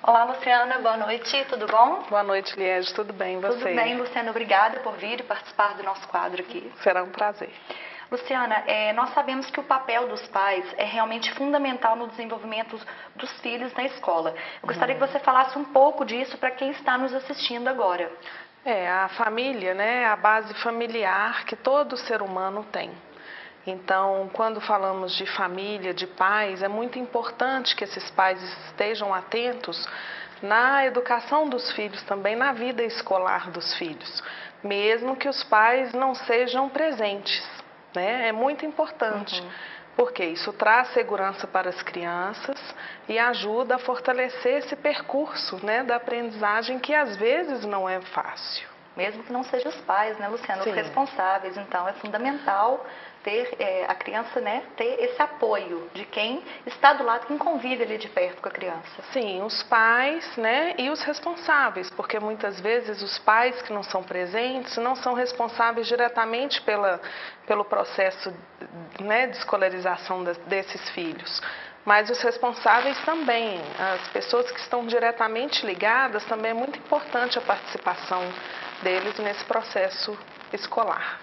Olá, Luciana, boa noite, tudo bom? Boa noite, Liege, tudo bem, e você? Tudo bem, Luciana, obrigada por vir e participar do nosso quadro aqui. Será um prazer. Luciana, nós sabemos que o papel dos pais é realmente fundamental no desenvolvimento dos filhos na escola. Eu gostaria que você falasse um pouco disso para quem está nos assistindo agora. A família, né, é a base familiar que todo ser humano tem. Então, quando falamos de família, de pais, é muito importante que esses pais estejam atentos na educação dos filhos, também na vida escolar dos filhos, mesmo que os pais não sejam presentes, né? É muito importante, porque isso traz segurança para as crianças e ajuda a fortalecer esse percurso, né, da aprendizagem que às vezes não é fácil. Mesmo que não sejam os pais, né, Luciana, os responsáveis. Então, é fundamental ter a criança, né, ter esse apoio de quem está do lado, quem convive ali de perto com a criança. Sim, os pais, né, e os responsáveis, porque muitas vezes os pais que não são presentes não são responsáveis diretamente pelo processo, né, de escolarização desses filhos. Mas os responsáveis também, as pessoas que estão diretamente ligadas, também é muito importante a participação deles nesse processo escolar.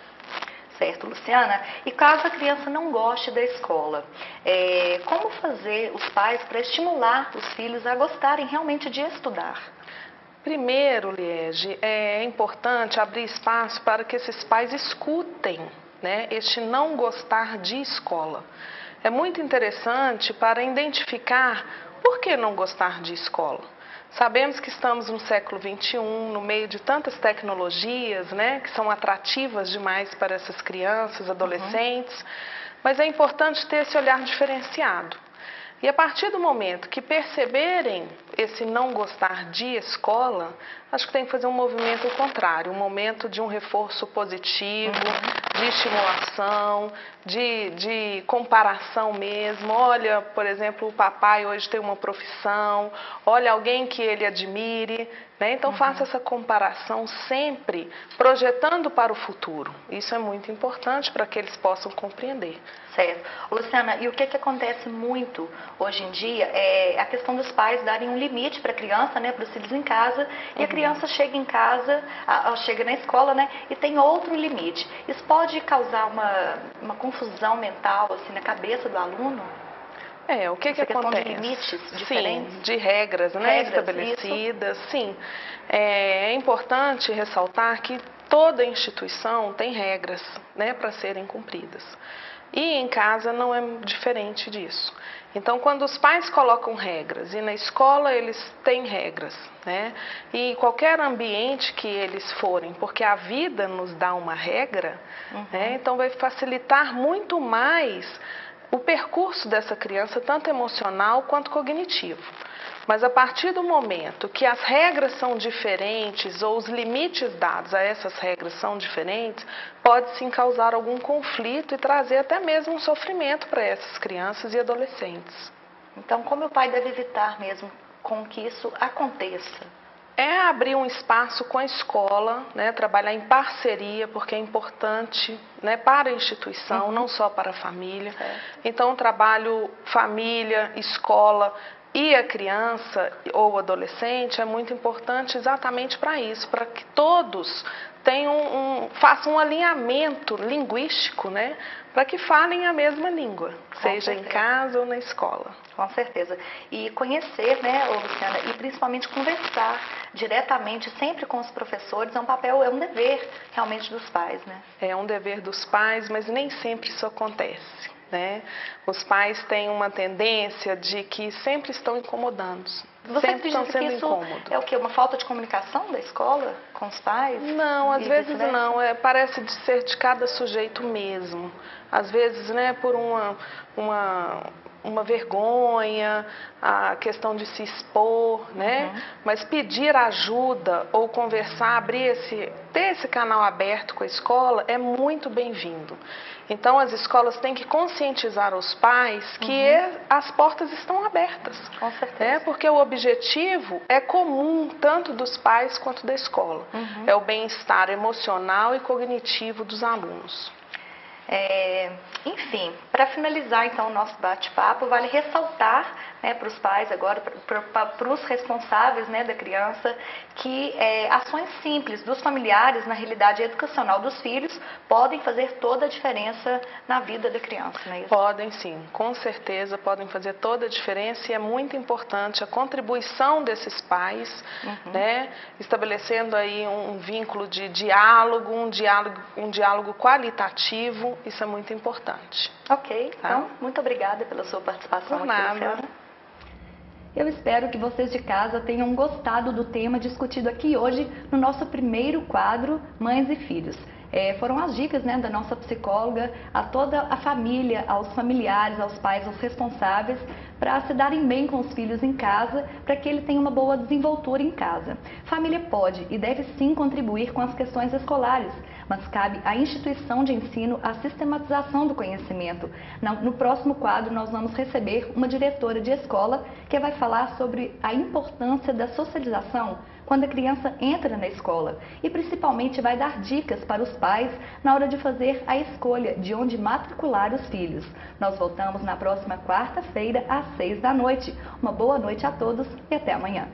Certo, Luciana. E caso a criança não goste da escola, como fazer os pais para estimular os filhos a gostarem realmente de estudar? Primeiro, Liege, é importante abrir espaço para que esses pais escutem, né, este não gostar de escola. É muito interessante para identificar por que não gostar de escola. Sabemos que estamos no século XXI, no meio de tantas tecnologias, né, que são atrativas demais para essas crianças, adolescentes, mas é importante ter esse olhar diferenciado. E a partir do momento que perceberem esse não gostar de escola, acho que tem que fazer um movimento contrário, um momento de um reforço positivo, de estimulação, de comparação mesmo. Olha, por exemplo, o papai hoje tem uma profissão, olha alguém que ele admire, né? Então faça essa comparação sempre projetando para o futuro. Isso é muito importante para que eles possam compreender. Certo. Luciana, e o que acontece muito hoje em dia é a questão dos pais darem um limite para a criança, né, para os filhos em casa, e a criança chega em casa, chega na escola, né, e tem outro limite. Isso pode causar uma confusão mental assim, na cabeça do aluno? O que acontece? De limites diferentes? Sim, de regras, né, estabelecidas, isso? Sim. É importante ressaltar que toda instituição tem regras, né, para serem cumpridas. E em casa não é diferente disso. Então, quando os pais colocam regras e na escola eles têm regras, né? E qualquer ambiente que eles forem, porque a vida nos dá uma regra, né? Então vai facilitar muito mais o percurso dessa criança, tanto emocional quanto cognitivo. Mas a partir do momento que as regras são diferentes ou os limites dados a essas regras são diferentes, pode sim causar algum conflito e trazer até mesmo um sofrimento para essas crianças e adolescentes. Então, como o pai deve evitar mesmo com que isso aconteça? É abrir um espaço com a escola, né, trabalhar em parceria, porque é importante, né, para a instituição, não só para a família. Então, trabalho família, escola e a criança ou adolescente é muito importante exatamente para isso, para que todos façam um alinhamento linguístico, né, para que falem a mesma língua, seja em casa ou na escola. Com certeza. E conhecer, né, Luciana, e principalmente conversar diretamente, sempre com os professores, é um dever realmente dos pais, né? É um dever dos pais, mas nem sempre isso acontece, né? Os pais têm uma tendência de que sempre estão incomodando. Você sempre estão acredita sendo que isso incômodo. É o quê? Uma falta de comunicação da escola com os pais? Não, às vezes não. Parece de ser de cada sujeito mesmo. Às vezes, né, por uma vergonha, a questão de se expor, né? Mas pedir ajuda ou conversar, ter esse canal aberto com a escola é muito bem-vindo. Então, as escolas têm que conscientizar os pais que as portas estão abertas. Com certeza. Porque o objetivo é comum, tanto dos pais quanto da escola. É o bem-estar emocional e cognitivo dos alunos. Enfim, para finalizar então o nosso bate-papo, vale ressaltar, né, para os pais agora, para os responsáveis, né, da criança, que ações simples dos familiares na realidade educacional dos filhos podem fazer toda a diferença na vida da criança, não é isso? Podem sim, com certeza podem fazer toda a diferença, e é muito importante a contribuição desses pais, né, estabelecendo aí um vínculo de diálogo, um diálogo qualitativo. Isso é muito importante. Ok, Tá? então, muito obrigada pela sua participação Por aqui, nada. Luciana. Eu espero que vocês de casa tenham gostado do tema discutido aqui hoje no nosso primeiro quadro Mães e Filhos. Foram as dicas, né, da nossa psicóloga a toda a família, aos familiares, aos pais, aos responsáveis, para se darem bem com os filhos em casa, para que ele tenha uma boa desenvoltura em casa. Família pode e deve sim contribuir com as questões escolares, mas cabe à instituição de ensino a sistematização do conhecimento. No próximo quadro nós vamos receber uma diretora de escola que vai falar sobre a importância da socialização quando a criança entra na escola e principalmente vai dar dicas para os pais na hora de fazer a escolha de onde matricular os filhos. Nós voltamos na próxima quarta-feira às 6 da noite. Uma boa noite a todos e até amanhã.